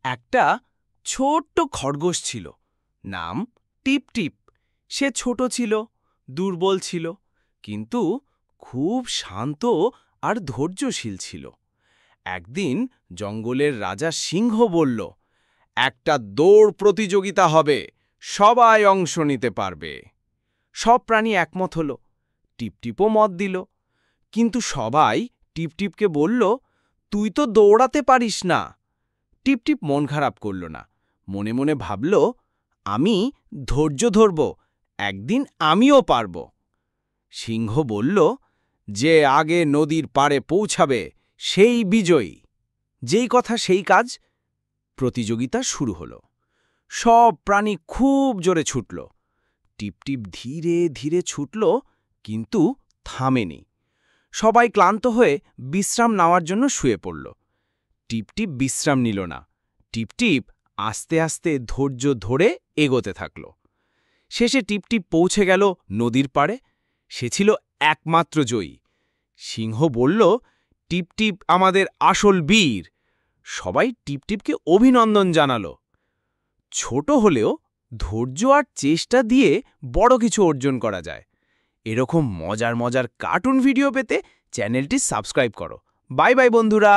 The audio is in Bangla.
একটা ছোট্ট খরগোশ ছিল, নাম টিপ টিপ। সে ছোট ছিল, দুর্বল ছিল, কিন্তু খুব শান্ত আর ধৈর্যশীল ছিল। একদিন জঙ্গলের রাজা সিংহ বলল, একটা দৌড় প্রতিযোগিতা হবে, সবাই অংশ নিতে পারবে। সব প্রাণী একমত হল, টিপটিপও মত দিল। কিন্তু সবাই টিপটিপকে বলল, তুই তো দৌড়াতে পারিস না। টিপটিপ মন খারাপ করল না, মনে মনে ভাবল, আমি ধৈর্য ধরব, একদিন আমিও পারব। সিংহ বলল, যে আগে নদীর পাড়ে পৌঁছাবে সেই বিজয়ী। যেই কথা সেই কাজ। প্রতিযোগিতা শুরু হলো। সব প্রাণী খুব জোরে ছুটল। টিপটিপ ধীরে ধীরে ছুটল, কিন্তু থামেনি। সবাই ক্লান্ত হয়ে বিশ্রাম নেওয়ার জন্য শুয়ে পড়ল। টিপটিপ বিশ্রাম নিল না। টিপটিপ আস্তে আস্তে ধৈর্য ধরে এগোতে থাকল। শেষে টিপটিপ পৌঁছে গেল নদীর পাড়ে। সে ছিল একমাত্র জয়ী। সিংহ বলল, টিপটিপ আমাদের আসল বীর। সবাই টিপটিপকে অভিনন্দন জানালো। ছোট হলেও ধৈর্য আর চেষ্টা দিয়ে বড় কিছু অর্জন করা যায়। এরকম মজার মজার কার্টুন ভিডিও পেতে চ্যানেলটি সাবস্ক্রাইব করো। বাই বাই বন্ধুরা।